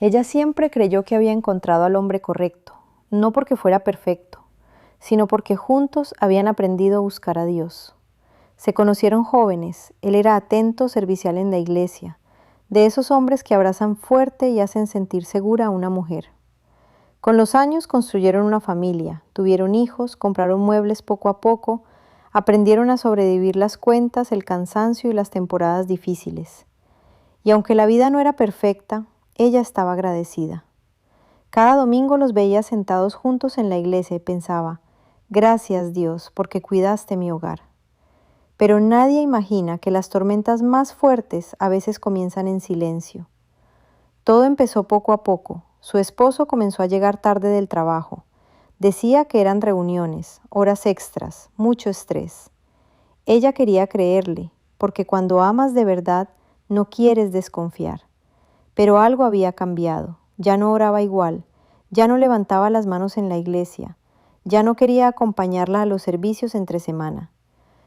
Ella siempre creyó que había encontrado al hombre correcto, no porque fuera perfecto, sino porque juntos habían aprendido a buscar a Dios. Se conocieron jóvenes, él era atento, servicial en la iglesia, de esos hombres que abrazan fuerte y hacen sentir segura a una mujer. Con los años construyeron una familia, tuvieron hijos, compraron muebles poco a poco, aprendieron a sobrevivir las cuentas, el cansancio y las temporadas difíciles. Y aunque la vida no era perfecta, ella estaba agradecida. Cada domingo los veía sentados juntos en la iglesia y pensaba, gracias Dios, porque cuidaste mi hogar. Pero nadie imagina que las tormentas más fuertes a veces comienzan en silencio. Todo empezó poco a poco. Su esposo comenzó a llegar tarde del trabajo. Decía que eran reuniones, horas extras, mucho estrés. Ella quería creerle, porque cuando amas de verdad, no quieres desconfiar. Pero algo había cambiado. Ya no oraba igual, ya no levantaba las manos en la iglesia, ya no quería acompañarla a los servicios entre semana.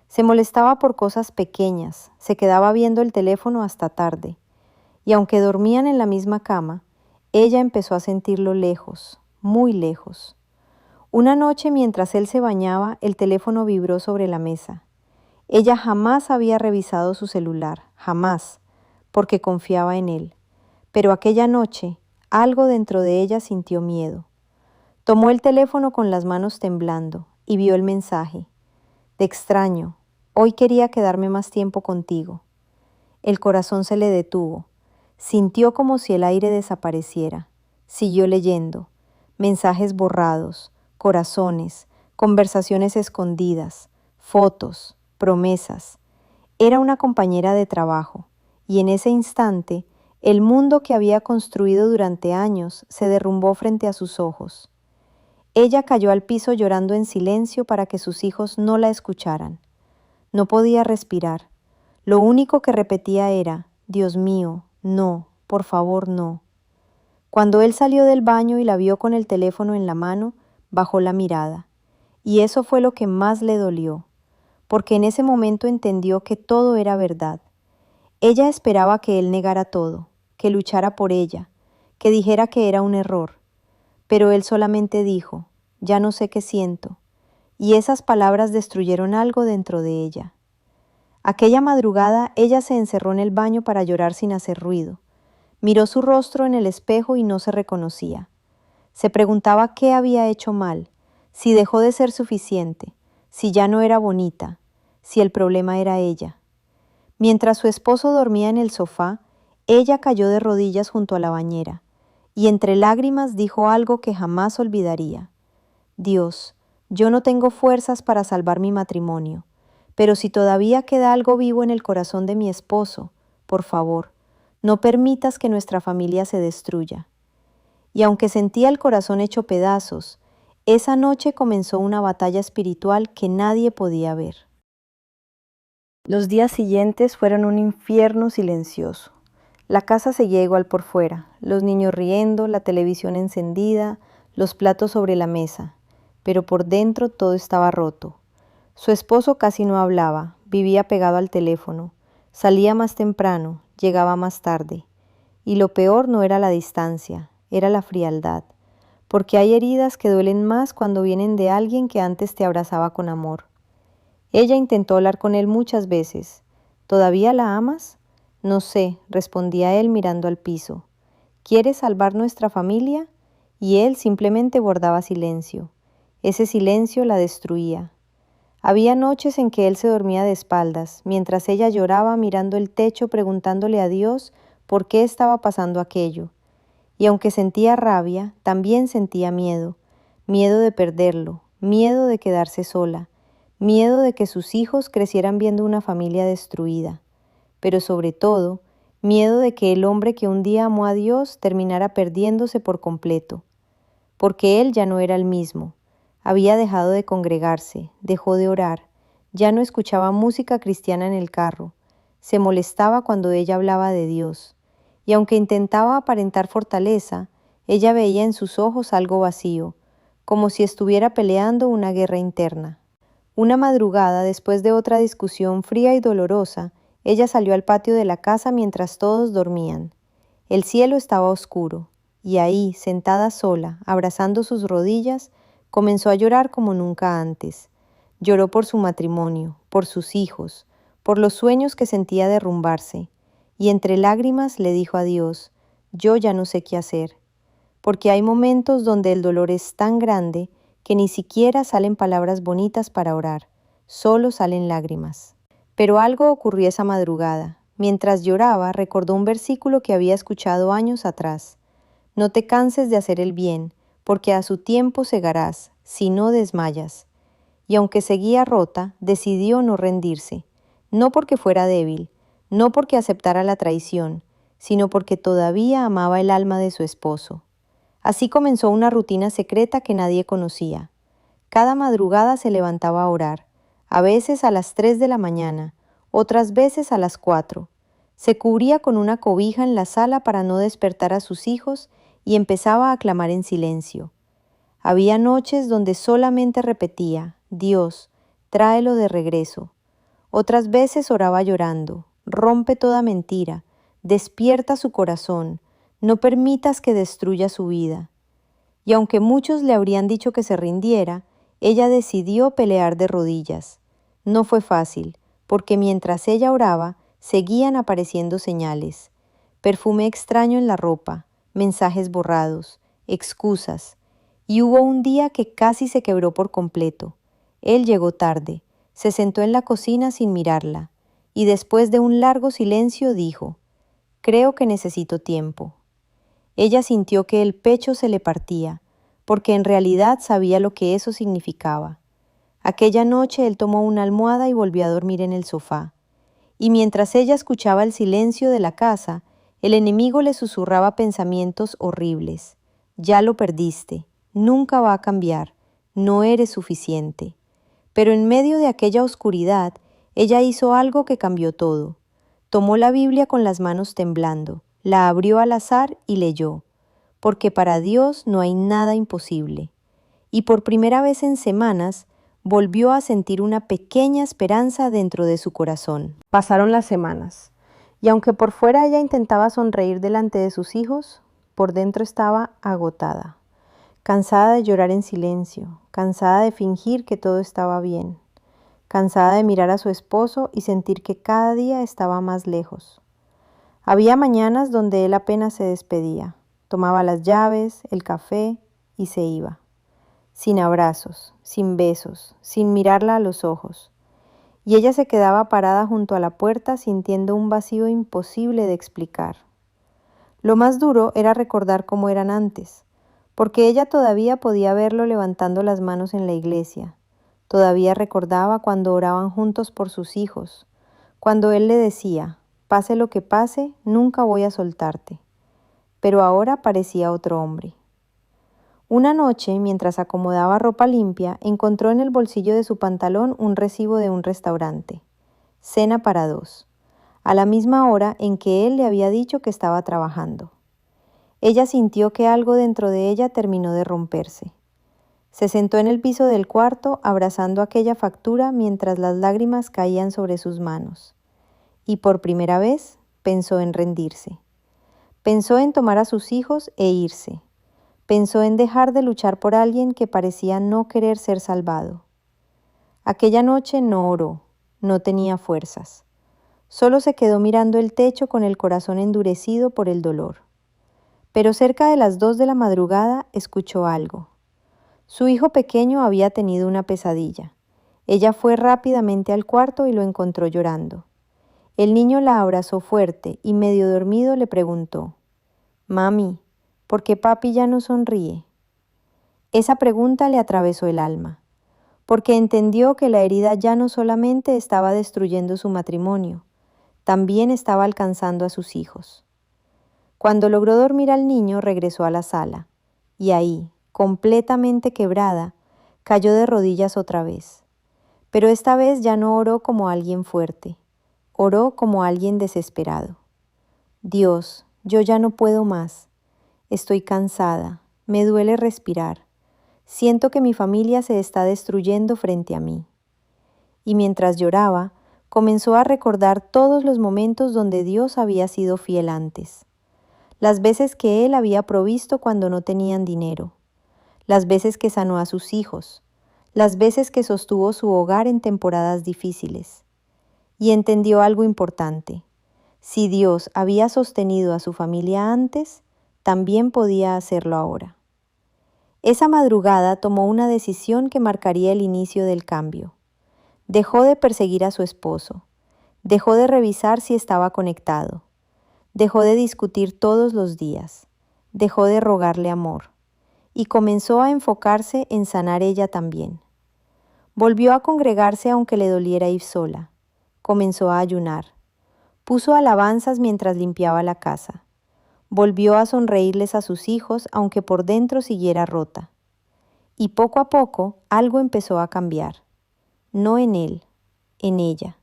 Se molestaba por cosas pequeñas, se quedaba viendo el teléfono hasta tarde. Y aunque dormían en la misma cama, ella empezó a sentirlo lejos, muy lejos. Una noche mientras él se bañaba, el teléfono vibró sobre la mesa. Ella jamás había revisado su celular, jamás, porque confiaba en él. Pero aquella noche, algo dentro de ella sintió miedo. Tomó el teléfono con las manos temblando y vio el mensaje. Te extraño, hoy quería quedarme más tiempo contigo. El corazón se le detuvo. Sintió como si el aire desapareciera. Siguió leyendo. Mensajes borrados, corazones, conversaciones escondidas, fotos, promesas. Era una compañera de trabajo, y en ese instante, el mundo que había construido durante años se derrumbó frente a sus ojos. Ella cayó al piso llorando en silencio para que sus hijos no la escucharan. No podía respirar. Lo único que repetía era, Dios mío, no, por favor, no. Cuando él salió del baño y la vio con el teléfono en la mano, bajó la mirada. Y eso fue lo que más le dolió, porque en ese momento entendió que todo era verdad. Ella esperaba que él negara todo, que luchara por ella, que dijera que era un error. Pero él solamente dijo, ya no sé qué siento, y esas palabras destruyeron algo dentro de ella. Aquella madrugada ella se encerró en el baño para llorar sin hacer ruido. Miró su rostro en el espejo y no se reconocía. Se preguntaba qué había hecho mal, si dejó de ser suficiente, si ya no era bonita, si el problema era ella. Mientras su esposo dormía en el sofá, ella cayó de rodillas junto a la bañera y entre lágrimas dijo algo que jamás olvidaría. Dios, yo no tengo fuerzas para salvar mi matrimonio, pero si todavía queda algo vivo en el corazón de mi esposo, por favor, no permitas que nuestra familia se destruya. Y aunque sentía el corazón hecho pedazos, esa noche comenzó una batalla espiritual que nadie podía ver. Los días siguientes fueron un infierno silencioso. La casa seguía igual por fuera, los niños riendo, la televisión encendida, los platos sobre la mesa, pero por dentro todo estaba roto. Su esposo casi no hablaba, vivía pegado al teléfono, salía más temprano, llegaba más tarde. Y lo peor no era la distancia, era la frialdad, porque hay heridas que duelen más cuando vienen de alguien que antes te abrazaba con amor. Ella intentó hablar con él muchas veces. ¿Todavía la amas? No sé, respondía él mirando al piso. ¿Quieres salvar nuestra familia? Y él simplemente guardaba silencio. Ese silencio la destruía. Había noches en que él se dormía de espaldas, mientras ella lloraba mirando el techo preguntándole a Dios por qué estaba pasando aquello. Y aunque sentía rabia, también sentía miedo. Miedo de perderlo, miedo de quedarse sola, miedo de que sus hijos crecieran viendo una familia destruida. Pero sobre todo, miedo de que el hombre que un día amó a Dios terminara perdiéndose por completo. Porque él ya no era el mismo. Había dejado de congregarse, dejó de orar, ya no escuchaba música cristiana en el carro, se molestaba cuando ella hablaba de Dios, y aunque intentaba aparentar fortaleza, ella veía en sus ojos algo vacío, como si estuviera peleando una guerra interna. Una madrugada, después de otra discusión fría y dolorosa, ella salió al patio de la casa mientras todos dormían. El cielo estaba oscuro, y ahí, sentada sola, abrazando sus rodillas, comenzó a llorar como nunca antes. Lloró por su matrimonio, por sus hijos, por los sueños que sentía derrumbarse, y entre lágrimas le dijo a Dios: yo ya no sé qué hacer, porque hay momentos donde el dolor es tan grande que ni siquiera salen palabras bonitas para orar, solo salen lágrimas. Pero algo ocurrió esa madrugada. Mientras lloraba, recordó un versículo que había escuchado años atrás: no te canses de hacer el bien, porque a su tiempo segarás, si no desmayas. Y aunque seguía rota, decidió no rendirse, no porque fuera débil, no porque aceptara la traición, sino porque todavía amaba el alma de su esposo. Así comenzó una rutina secreta que nadie conocía. Cada madrugada se levantaba a orar, a veces a las 3 de la mañana, otras veces a las 4. Se cubría con una cobija en la sala para no despertar a sus hijos y empezaba a clamar en silencio. Había noches donde solamente repetía: Dios, tráelo de regreso. Otras veces oraba llorando: rompe toda mentira, despierta su corazón, no permitas que destruya su vida. Y aunque muchos le habrían dicho que se rindiera, ella decidió pelear de rodillas. No fue fácil, porque mientras ella oraba, seguían apareciendo señales: perfume extraño en la ropa, mensajes borrados, excusas. Y hubo un día que casi se quebró por completo. Él llegó tarde, se sentó en la cocina sin mirarla, y después de un largo silencio dijo: creo que necesito tiempo. Ella sintió que el pecho se le partía, porque en realidad sabía lo que eso significaba. Aquella noche él tomó una almohada y volvió a dormir en el sofá. Y mientras ella escuchaba el silencio de la casa, el enemigo le susurraba pensamientos horribles: ya lo perdiste, nunca va a cambiar, no eres suficiente. Pero en medio de aquella oscuridad, ella hizo algo que cambió todo. Tomó la Biblia con las manos temblando, la abrió al azar y leyó: porque para Dios no hay nada imposible. Y por primera vez en semanas, volvió a sentir una pequeña esperanza dentro de su corazón. Pasaron las semanas, y aunque por fuera ella intentaba sonreír delante de sus hijos, por dentro estaba agotada, cansada de llorar en silencio, cansada de fingir que todo estaba bien, cansada de mirar a su esposo y sentir que cada día estaba más lejos. Había mañanas donde él apenas se despedía, tomaba las llaves, el café y se iba. Sin abrazos, sin besos, sin mirarla a los ojos. Y ella se quedaba parada junto a la puerta sintiendo un vacío imposible de explicar. Lo más duro era recordar cómo eran antes, porque ella todavía podía verlo levantando las manos en la iglesia. Todavía recordaba cuando oraban juntos por sus hijos, cuando él le decía: pase lo que pase, nunca voy a soltarte. Pero ahora parecía otro hombre. Una noche, mientras acomodaba ropa limpia, encontró en el bolsillo de su pantalón un recibo de un restaurante. Cena para 2, a la misma hora en que él le había dicho que estaba trabajando. Ella sintió que algo dentro de ella terminó de romperse. Se sentó en el piso del cuarto, abrazando aquella factura mientras las lágrimas caían sobre sus manos. Y por primera vez pensó en rendirse. Pensó en tomar a sus hijos e irse. Pensó en dejar de luchar por alguien que parecía no querer ser salvado. Aquella noche no oró, no tenía fuerzas. Solo se quedó mirando el techo con el corazón endurecido por el dolor. Pero cerca de las 2 de la madrugada escuchó algo. Su hijo pequeño había tenido una pesadilla. Ella fue rápidamente al cuarto y lo encontró llorando. El niño la abrazó fuerte y medio dormido le preguntó: «Mami, ¿por qué papi ya no sonríe?». Esa pregunta le atravesó el alma, porque entendió que la herida ya no solamente estaba destruyendo su matrimonio, también estaba alcanzando a sus hijos. Cuando logró dormir al niño, regresó a la sala, y ahí, completamente quebrada, cayó de rodillas otra vez. Pero esta vez ya no oró como alguien fuerte, oró como alguien desesperado. «Dios, yo ya no puedo más. Estoy cansada, me duele respirar. Siento que mi familia se está destruyendo frente a mí». Y mientras lloraba, comenzó a recordar todos los momentos donde Dios había sido fiel antes. las veces que Él había provisto cuando no tenían dinero, las veces que sanó a sus hijos, las veces que sostuvo su hogar en temporadas difíciles. Y entendió algo importante. Si Dios había sostenido a su familia antes, también podía hacerlo ahora. Esa madrugada tomó una decisión que marcaría el inicio del cambio. Dejó de perseguir a su esposo. Dejó de revisar si estaba conectado. Dejó de discutir todos los días. Dejó de rogarle amor. Y comenzó a enfocarse en sanar ella también. Volvió a congregarse aunque le doliera ir sola. Comenzó a ayunar. Puso alabanzas mientras limpiaba la casa. Volvió a sonreírles a sus hijos aunque por dentro siguiera rota. Y poco a poco algo empezó a cambiar. No en él, en ella.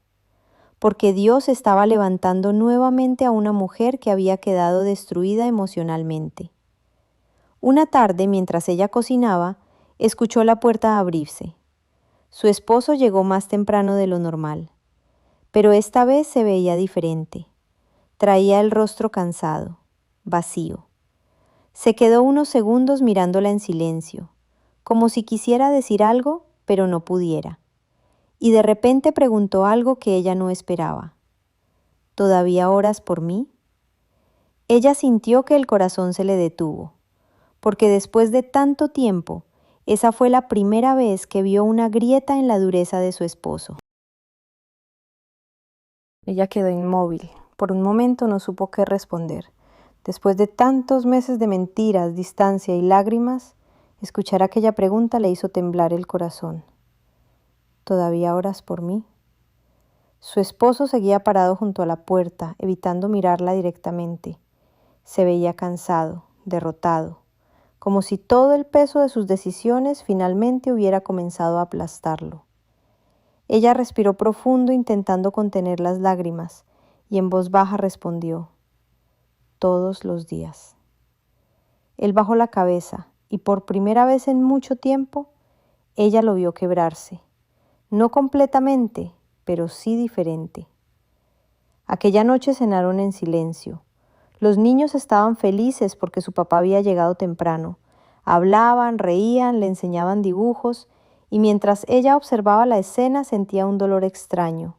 Porque Dios estaba levantando nuevamente a una mujer que había quedado destruida emocionalmente. Una tarde, mientras ella cocinaba, escuchó la puerta abrirse. Su esposo llegó más temprano de lo normal, pero esta vez se veía diferente. Traía el rostro cansado, vacío. Se quedó unos segundos mirándola en silencio, como si quisiera decir algo, pero no pudiera. Y de repente preguntó algo que ella no esperaba. ¿Todavía oras por mí? Ella sintió que el corazón se le detuvo, porque después de tanto tiempo, esa fue la primera vez que vio una grieta en la dureza de su esposo. Ella quedó inmóvil. Por un momento no supo qué responder. Después de tantos meses de mentiras, distancia y lágrimas, escuchar aquella pregunta le hizo temblar el corazón. ¿Todavía oras por mí? Su esposo seguía parado junto a la puerta, evitando mirarla directamente. Se veía cansado, derrotado, como si todo el peso de sus decisiones finalmente hubiera comenzado a aplastarlo. Ella respiró profundo intentando contener las lágrimas y en voz baja respondió: todos los días. Él bajó la cabeza y por primera vez en mucho tiempo, ella lo vio quebrarse. No completamente, pero sí diferente. Aquella noche cenaron en silencio. Los niños estaban felices porque su papá había llegado temprano. Hablaban, reían, le enseñaban dibujos, y mientras ella observaba la escena sentía un dolor extraño,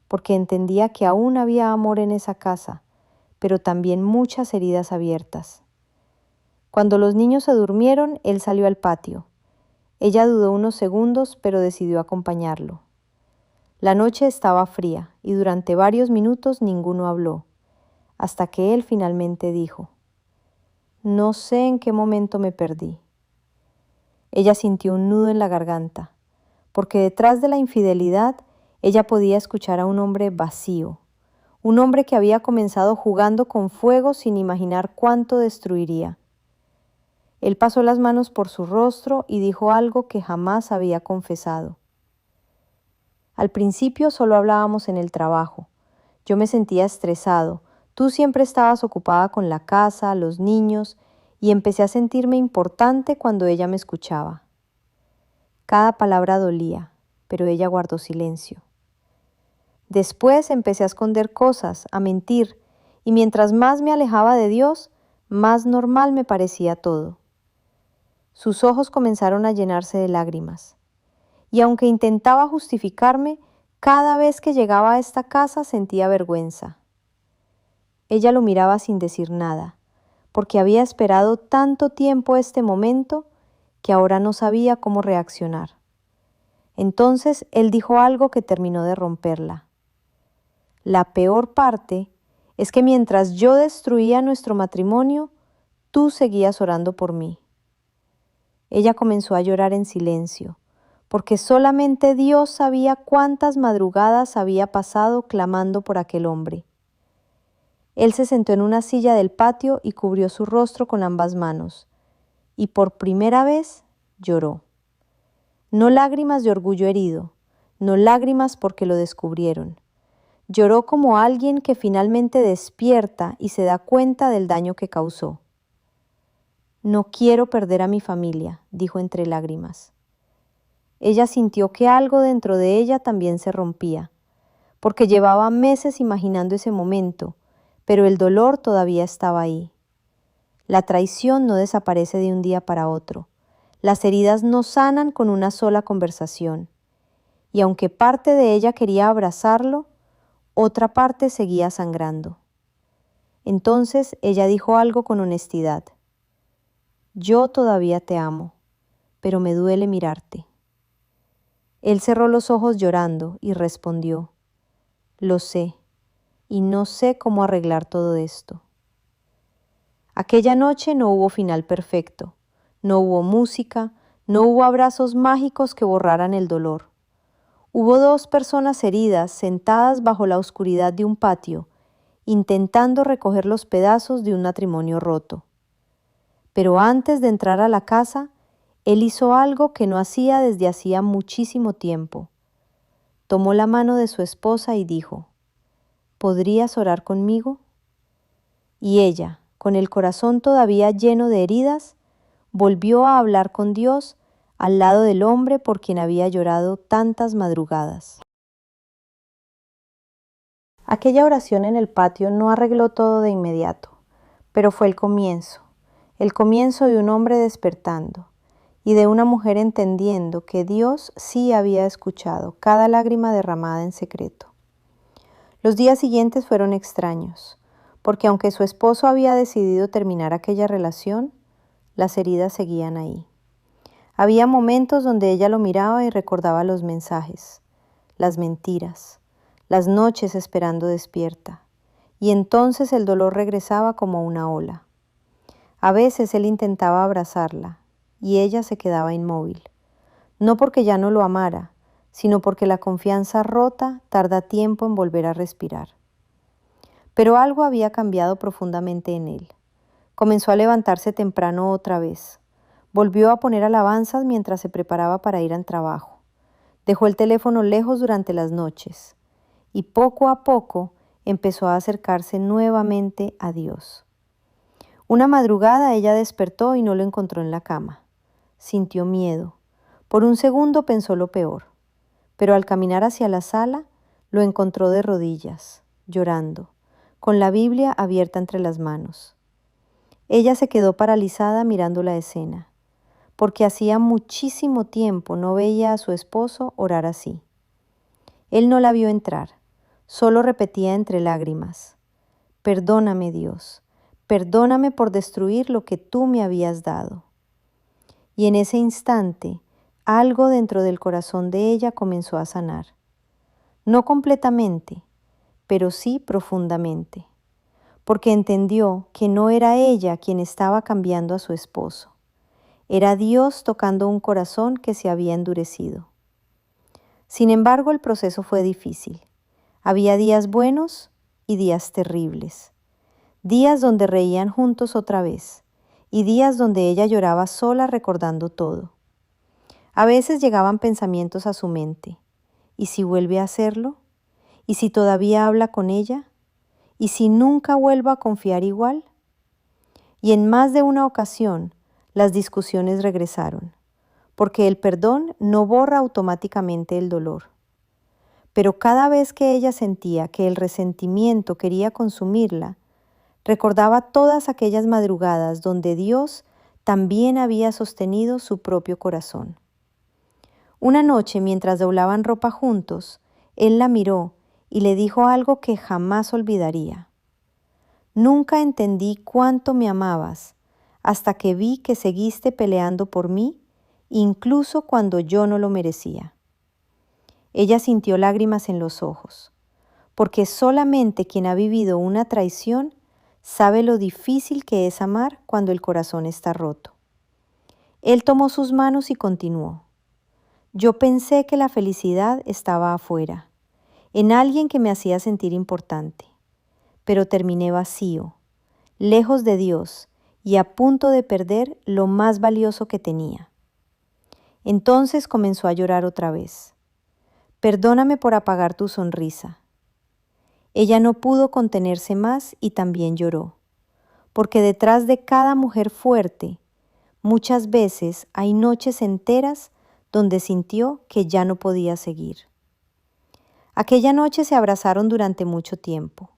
porque entendía que aún había amor en esa casa, pero también muchas heridas abiertas. Cuando los niños se durmieron, él salió al patio. Ella dudó unos segundos, pero decidió acompañarlo. La noche estaba fría y durante varios minutos ninguno habló, hasta que él finalmente dijo: no sé en qué momento me perdí. Ella sintió un nudo en la garganta, porque detrás de la infidelidad ella podía escuchar a un hombre vacío, un hombre que había comenzado jugando con fuego sin imaginar cuánto destruiría. Él pasó las manos por su rostro y dijo algo que jamás había confesado. Al principio solo hablábamos en el trabajo. Yo me sentía estresado. Tú siempre estabas ocupada con la casa, los niños, y empecé a sentirme importante cuando ella me escuchaba. Cada palabra dolía, pero ella guardó silencio. Después empecé a esconder cosas, a mentir, y mientras más me alejaba de Dios, más normal me parecía todo. Sus ojos comenzaron a llenarse de lágrimas, y aunque intentaba justificarme, cada vez que llegaba a esta casa sentía vergüenza. Ella lo miraba sin decir nada, porque había esperado tanto tiempo este momento que ahora no sabía cómo reaccionar. Entonces él dijo algo que terminó de romperla. La peor parte es que mientras yo destruía nuestro matrimonio, tú seguías orando por mí. Ella comenzó a llorar en silencio, porque solamente Dios sabía cuántas madrugadas había pasado clamando por aquel hombre. Él se sentó en una silla del patio y cubrió su rostro con ambas manos, y por primera vez lloró. No lágrimas de orgullo herido, no lágrimas porque lo descubrieron. Lloró como alguien que finalmente despierta y se da cuenta del daño que causó. No quiero perder a mi familia, dijo entre lágrimas. Ella sintió que algo dentro de ella también se rompía, porque llevaba meses imaginando ese momento, pero el dolor todavía estaba ahí. La traición no desaparece de un día para otro. Las heridas no sanan con una sola conversación. Y aunque parte de ella quería abrazarlo, otra parte seguía sangrando. Entonces ella dijo algo con honestidad. Yo todavía te amo, pero me duele mirarte. Él cerró los ojos llorando y respondió, lo sé, y no sé cómo arreglar todo esto. Aquella noche no hubo final perfecto, no hubo música, no hubo abrazos mágicos que borraran el dolor. Hubo dos personas heridas sentadas bajo la oscuridad de un patio, intentando recoger los pedazos de un matrimonio roto. Pero antes de entrar a la casa, él hizo algo que no hacía desde hacía muchísimo tiempo. Tomó la mano de su esposa y dijo, ¿podrías orar conmigo? Y ella, con el corazón todavía lleno de heridas, volvió a hablar con Dios al lado del hombre por quien había llorado tantas madrugadas. Aquella oración en el patio no arregló todo de inmediato, pero fue el comienzo de un hombre despertando y de una mujer entendiendo que Dios sí había escuchado cada lágrima derramada en secreto. Los días siguientes fueron extraños, porque aunque su esposo había decidido terminar aquella relación, las heridas seguían ahí. Había momentos donde ella lo miraba y recordaba los mensajes, las mentiras, las noches esperando despierta, y entonces el dolor regresaba como una ola. A veces él intentaba abrazarla, y ella se quedaba inmóvil, no porque ya no lo amara, sino porque la confianza rota tarda tiempo en volver a respirar. Pero algo había cambiado profundamente en él. Comenzó a levantarse temprano otra vez. Volvió a poner alabanzas mientras se preparaba para ir al trabajo. Dejó el teléfono lejos durante las noches. Y poco a poco empezó a acercarse nuevamente a Dios. Una madrugada ella despertó y no lo encontró en la cama. Sintió miedo. Por un segundo pensó lo peor. Pero al caminar hacia la sala, lo encontró de rodillas, llorando, con la Biblia abierta entre las manos. Ella se quedó paralizada mirando la escena, porque hacía muchísimo tiempo no veía a su esposo orar así. Él no la vio entrar, solo repetía entre lágrimas, «Perdóname, Dios, perdóname por destruir lo que tú me habías dado». Y en ese instante, algo dentro del corazón de ella comenzó a sanar. No completamente, pero sí profundamente, porque entendió que no era ella quien estaba cambiando a su esposo. Era Dios tocando un corazón que se había endurecido. Sin embargo, el proceso fue difícil. Había días buenos y días terribles. Días donde reían juntos otra vez y días donde ella lloraba sola recordando todo. A veces llegaban pensamientos a su mente. ¿Y si vuelve a hacerlo? ¿Y si todavía habla con ella? ¿Y si nunca vuelvo a confiar igual? Y en más de una ocasión, las discusiones regresaron, porque el perdón no borra automáticamente el dolor. Pero cada vez que ella sentía que el resentimiento quería consumirla, recordaba todas aquellas madrugadas donde Dios también había sostenido su propio corazón. Una noche, mientras doblaban ropa juntos, él la miró y le dijo algo que jamás olvidaría. Nunca entendí cuánto me amabas hasta que vi que seguiste peleando por mí, incluso cuando yo no lo merecía. Ella sintió lágrimas en los ojos, porque solamente quien ha vivido una traición sabe lo difícil que es amar cuando el corazón está roto. Él tomó sus manos y continuó. Yo pensé que la felicidad estaba afuera, en alguien que me hacía sentir importante, pero terminé vacío, lejos de Dios y a punto de perder lo más valioso que tenía. Entonces comenzó a llorar otra vez. Perdóname por apagar tu sonrisa. Ella no pudo contenerse más y también lloró, porque detrás de cada mujer fuerte, muchas veces hay noches enteras donde sintió que ya no podía seguir. Aquella noche se abrazaron durante mucho tiempo,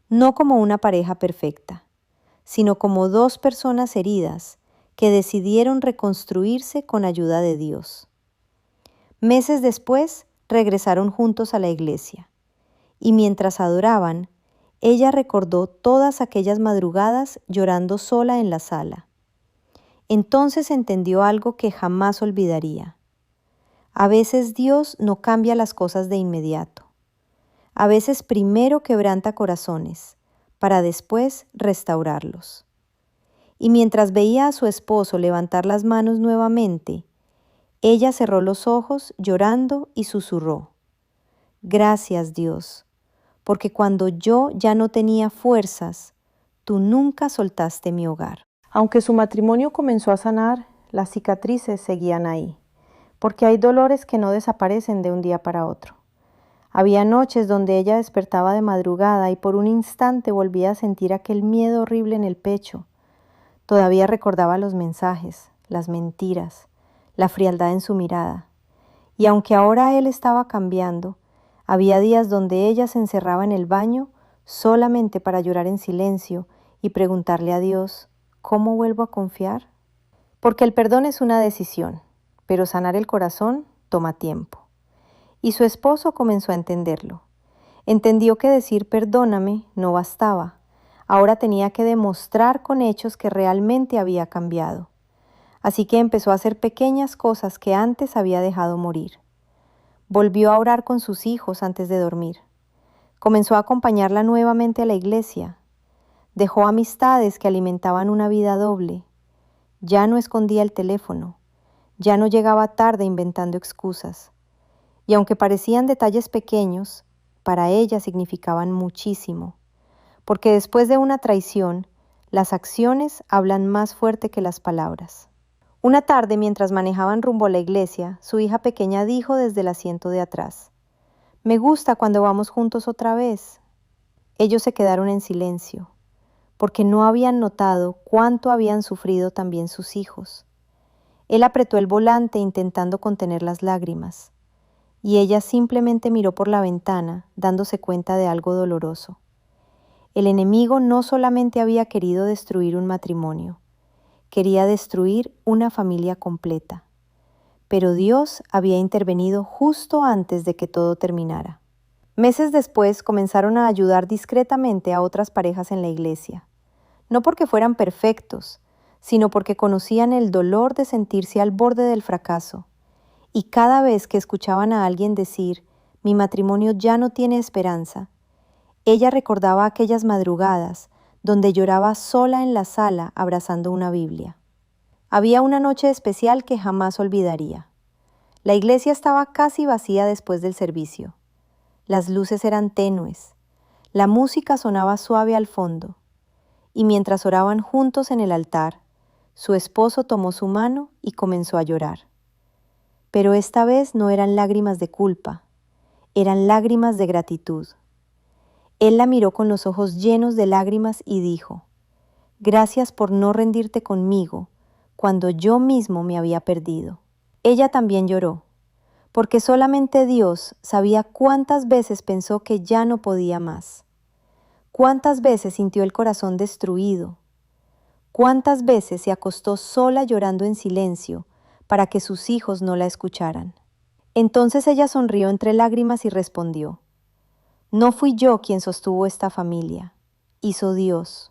no como una pareja perfecta, sino como dos personas heridas que decidieron reconstruirse con ayuda de Dios. Meses después, regresaron juntos a la iglesia, y mientras adoraban, ella recordó todas aquellas madrugadas llorando sola en la sala. Entonces entendió algo que jamás olvidaría. A veces Dios no cambia las cosas de inmediato. A veces primero quebranta corazones, para después restaurarlos. Y mientras veía a su esposo levantar las manos nuevamente, ella cerró los ojos llorando y susurró: «Gracias, Dios, porque cuando yo ya no tenía fuerzas, tú nunca soltaste mi hogar». Aunque su matrimonio comenzó a sanar, las cicatrices seguían ahí, porque hay dolores que no desaparecen de un día para otro. Había noches donde ella despertaba de madrugada y por un instante volvía a sentir aquel miedo horrible en el pecho. Todavía recordaba los mensajes, las mentiras, la frialdad en su mirada. Y aunque ahora él estaba cambiando, había días donde ella se encerraba en el baño solamente para llorar en silencio y preguntarle a Dios: ¿cómo vuelvo a confiar? Porque el perdón es una decisión, pero sanar el corazón toma tiempo. Y su esposo comenzó a entenderlo. Entendió que decir perdóname no bastaba. Ahora tenía que demostrar con hechos que realmente había cambiado. Así que empezó a hacer pequeñas cosas que antes había dejado morir. Volvió a orar con sus hijos antes de dormir. Comenzó a acompañarla nuevamente a la iglesia. Dejó amistades que alimentaban una vida doble. Ya no escondía el teléfono. Ya no llegaba tarde inventando excusas. Y aunque parecían detalles pequeños, para ella significaban muchísimo. Porque después de una traición, las acciones hablan más fuerte que las palabras. Una tarde, mientras manejaban rumbo a la iglesia, su hija pequeña dijo desde el asiento de atrás: «Me gusta cuando vamos juntos otra vez». Ellos se quedaron en silencio, porque no habían notado cuánto habían sufrido también sus hijos. Él apretó el volante intentando contener las lágrimas, y ella simplemente miró por la ventana, dándose cuenta de algo doloroso. El enemigo no solamente había querido destruir un matrimonio, quería destruir una familia completa. Pero Dios había intervenido justo antes de que todo terminara. Meses después comenzaron a ayudar discretamente a otras parejas en la iglesia. No porque fueran perfectos, sino porque conocían el dolor de sentirse al borde del fracaso. Y cada vez que escuchaban a alguien decir: «Mi matrimonio ya no tiene esperanza», ella recordaba aquellas madrugadas donde lloraba sola en la sala abrazando una Biblia. Había una noche especial que jamás olvidaría. La iglesia estaba casi vacía después del servicio. Las luces eran tenues, la música sonaba suave al fondo, y mientras oraban juntos en el altar, su esposo tomó su mano y comenzó a llorar. Pero esta vez no eran lágrimas de culpa, eran lágrimas de gratitud. Él la miró con los ojos llenos de lágrimas y dijo: «Gracias por no rendirte conmigo cuando yo mismo me había perdido». Ella también lloró, porque solamente Dios sabía cuántas veces pensó que ya no podía más. Cuántas veces sintió el corazón destruido. Cuántas veces se acostó sola llorando en silencio para que sus hijos no la escucharan. Entonces ella sonrió entre lágrimas y respondió: «No fui yo quien sostuvo esta familia, hizo Dios».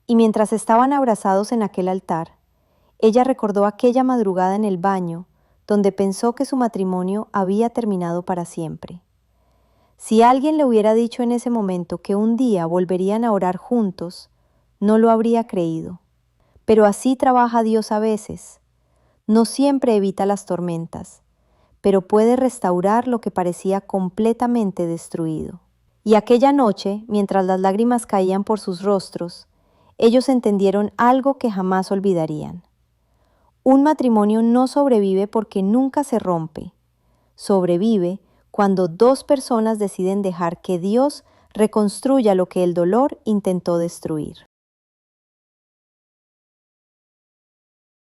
Y mientras estaban abrazados en aquel altar, ella recordó aquella madrugada en el baño donde pensó que su matrimonio había terminado para siempre. Si alguien le hubiera dicho en ese momento que un día volverían a orar juntos, no lo habría creído. Pero así trabaja Dios a veces. No siempre evita las tormentas, pero puede restaurar lo que parecía completamente destruido. Y aquella noche, mientras las lágrimas caían por sus rostros, ellos entendieron algo que jamás olvidarían. Un matrimonio no sobrevive porque nunca se rompe. Sobrevive cuando dos personas deciden dejar que Dios reconstruya lo que el dolor intentó destruir.